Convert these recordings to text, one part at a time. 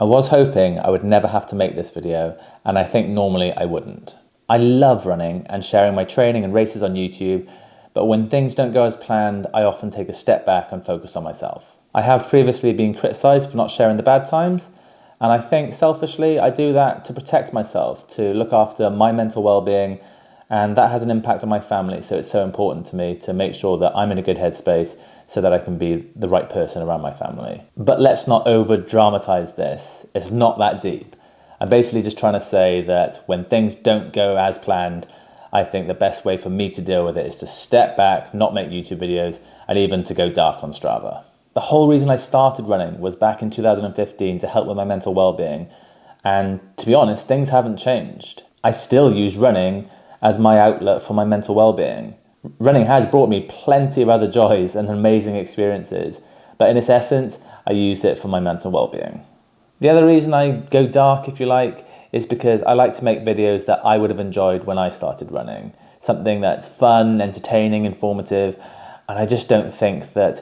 I was hoping I would never have to make this video, and I think normally I wouldn't. I love running and sharing my training and races on YouTube, but when things don't go as planned, I often take a step back and focus on myself. I have previously been criticised for not sharing the bad times, and I think selfishly I do that to protect myself, to look after my mental well-being, and that has an impact on my family, so it's so important to me to make sure that I'm in a good headspace so that I can be the right person around my family. But let's not over-dramatise this. It's not that deep. I'm basically just trying to say that when things don't go as planned, I think the best way for me to deal with it is to step back, not make YouTube videos, and even to go dark on Strava. The whole reason I started running was back in 2015 to help with my mental well-being, and to be honest, things haven't changed. I still use running as my outlet for my mental well-being. Running has brought me plenty of other joys and amazing experiences, but in its essence, I use it for my mental well-being. The other reason I go dark, if you like, is because I like to make videos that I would have enjoyed when I started running. Something that's fun, entertaining, informative, and I just don't think that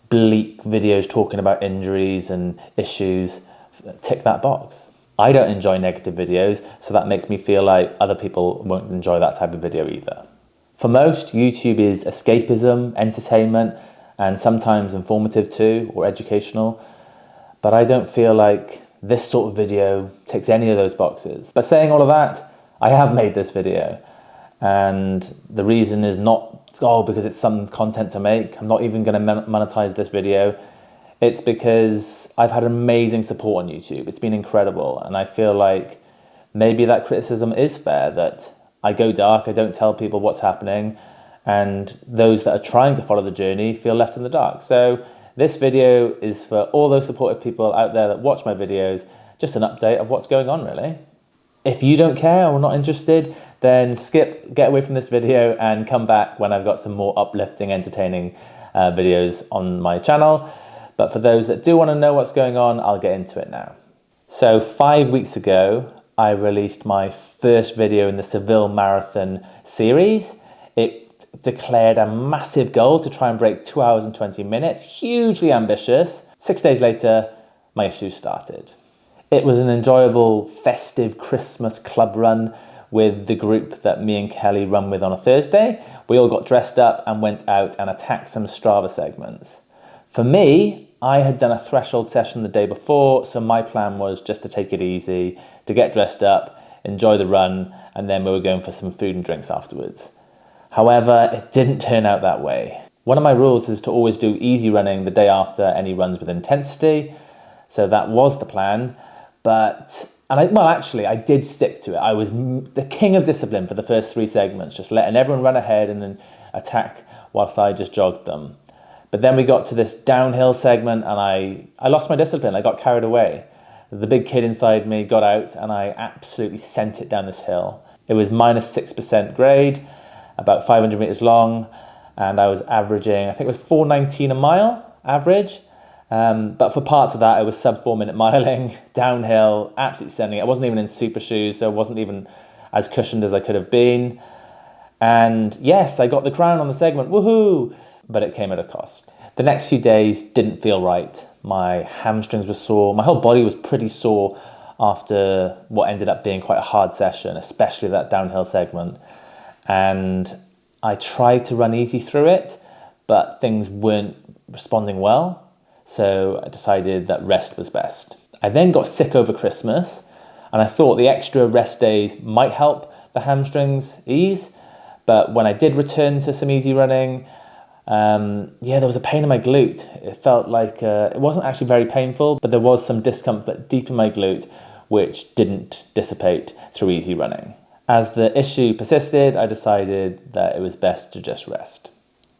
bleak videos talking about injuries and issues tick that box. I don't enjoy negative videos, so that makes me feel like other people won't enjoy that type of video either. For most, YouTube is escapism, entertainment, and sometimes informative too, or educational. But I don't feel like this sort of video ticks any of those boxes. But saying all of that, I have made this video. And the reason is not, because it's some content to make. I'm not even going to monetize this video. It's because I've had amazing support on YouTube. It's been incredible. And I feel like maybe that criticism is fair, that I go dark, I don't tell people what's happening, and those that are trying to follow the journey feel left in the dark. So this video is for all those supportive people out there that watch my videos, just an update of what's going on really. If you don't care or not interested, then skip, get away from this video and come back when I've got some more uplifting, entertaining videos on my channel. But for those that do want to know what's going on, I'll get into it now. So 5 weeks ago, I released my first video in the Seville Marathon series. It declared a massive goal to try and break 2 hours and 20 minutes, hugely ambitious. 6 days later, my issues started. It was an enjoyable, festive Christmas club run with the group that me and Kelly run with on a Thursday. We all got dressed up and went out and attacked some Strava segments. For me, I had done a threshold session the day before, so my plan was just to take it easy, to get dressed up, enjoy the run, and then we were going for some food and drinks afterwards. However, it didn't turn out that way. One of my rules is to always do easy running the day after any runs with intensity, so that was the plan, I did stick to it. I was the king of discipline for the first 3 segments, just letting everyone run ahead and then attack whilst I just jogged them. But then we got to this downhill segment and I lost my discipline. I got carried away. The big kid inside me got out and I absolutely sent it down this hill. It was minus 6% grade, about 500 meters long, and I was averaging, I think it was 4:19 a mile average. But for parts of that, I was sub 4 minute miling, downhill, absolutely sending it. I wasn't even in super shoes, so I wasn't even as cushioned as I could have been. And yes, I got the crown on the segment, woohoo! But it came at a cost. The next few days didn't feel right. My hamstrings were sore. My whole body was pretty sore after what ended up being quite a hard session, especially that downhill segment. And I tried to run easy through it, but things weren't responding well. So I decided that rest was best. I then got sick over Christmas, and I thought the extra rest days might help the hamstrings ease. But when I did return to some easy running, there was a pain in my glute. It felt like, it wasn't actually very painful, but there was some discomfort deep in my glute, which didn't dissipate through easy running. As the issue persisted, I decided that it was best to just rest.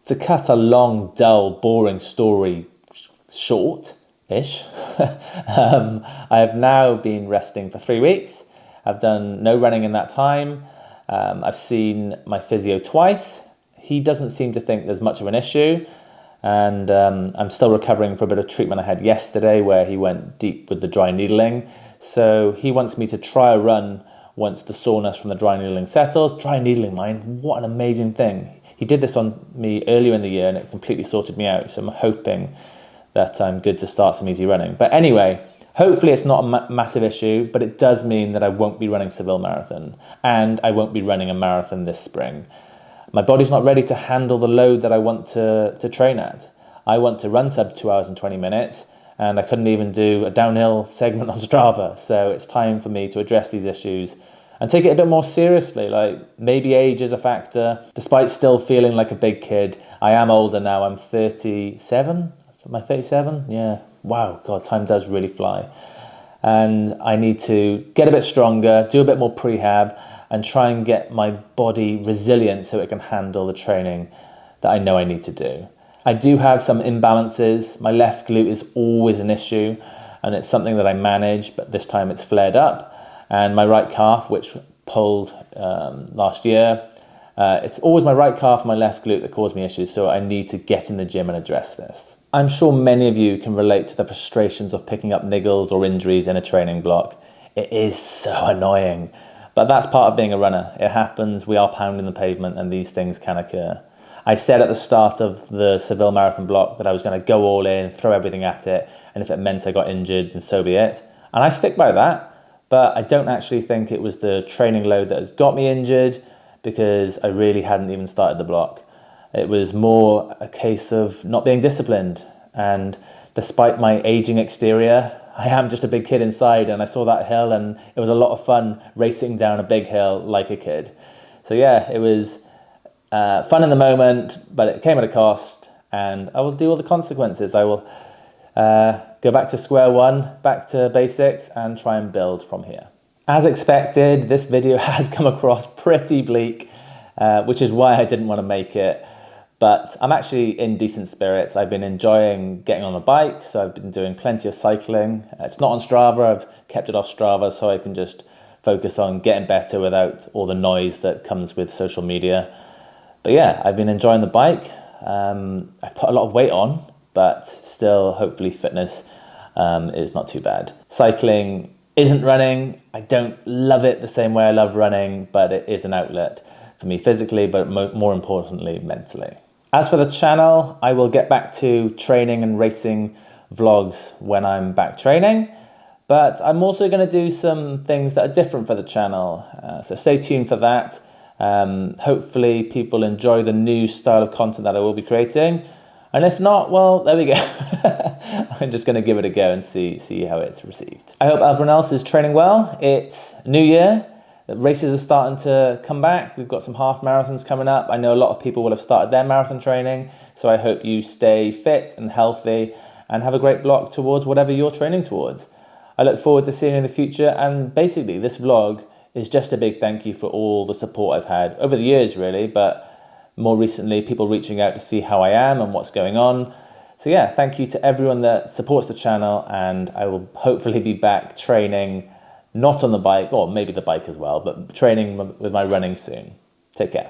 To cut a long, dull, boring story short-ish, I have now been resting for 3 weeks. I've done no running in that time. I've seen my physio twice. He doesn't seem to think there's much of an issue, and I'm still recovering from a bit of treatment I had yesterday where he went deep with the dry needling. So he wants me to try a run once the soreness from the dry needling settles. Dry needling, mind, what an amazing thing. He did this on me earlier in the year and it completely sorted me out. So I'm hoping that I'm good to start some easy running. But anyway, Hopefully it's not a massive issue, but it does mean that I won't be running Seville Marathon and I won't be running a marathon this spring. My body's not ready to handle the load that I want to train at. I want to run sub 2 hours and 20 minutes, and I couldn't even do a downhill segment on Strava. So it's time for me to address these issues and take it a bit more seriously. Like, maybe age is a factor. Despite still feeling like a big kid, I am older now. I'm 37. Am I 37? Yeah. Wow, God, time does really fly. And I need to get a bit stronger, do a bit more prehab, and try and get my body resilient so it can handle the training that I know I need to do. I do have some imbalances. My left glute is always an issue, and it's something that I manage, but this time it's flared up. And my right calf, which pulled last year, it's always my right calf and my left glute that cause me issues, so I need to get in the gym and address this. I'm sure many of you can relate to the frustrations of picking up niggles or injuries in a training block. It is so annoying, but that's part of being a runner. It happens, we are pounding the pavement, and these things can occur. I said at the start of the Seville Marathon block that I was going to go all in, throw everything at it, and if it meant I got injured, then so be it. And I stick by that, but I don't actually think it was the training load that has got me injured, because I really hadn't even started the block. It was more a case of not being disciplined, and despite my aging exterior, I am just a big kid inside, and I saw that hill and it was a lot of fun racing down a big hill like a kid. So yeah, it was fun in the moment, but it came at a cost, and I will deal with the consequences. I will go back to square one, back to basics, and try and build from here. As expected, this video has come across pretty bleak, which is why I didn't want to make it. But I'm actually in decent spirits. I've been enjoying getting on the bike, so I've been doing plenty of cycling. It's not on Strava, I've kept it off Strava so I can just focus on getting better without all the noise that comes with social media. But yeah, I've been enjoying the bike. I've put a lot of weight on, but still, hopefully fitness is not too bad. Cycling isn't running. I don't love it the same way I love running, but it is an outlet for me physically, but more importantly, mentally. As for the channel, I will get back to training and racing vlogs when I'm back training, but I'm also going to do some things that are different for the channel, so stay tuned for that. Hopefully people enjoy the new style of content that I will be creating, and if not, well, there we go. I'm just going to give it a go and see how it's received. I hope everyone else is training well. It's New Year. The races are starting to come back. We've got some half marathons coming up. I know a lot of people will have started their marathon training, so I hope you stay fit and healthy and have a great block towards whatever you're training towards. I look forward to seeing you in the future, and basically this vlog is just a big thank you for all the support I've had over the years, really, but more recently people reaching out to see how I am and what's going on. So yeah, thank you to everyone that supports the channel, and I will hopefully be back training, not on the bike, or maybe the bike as well, but training with my running soon. Take care.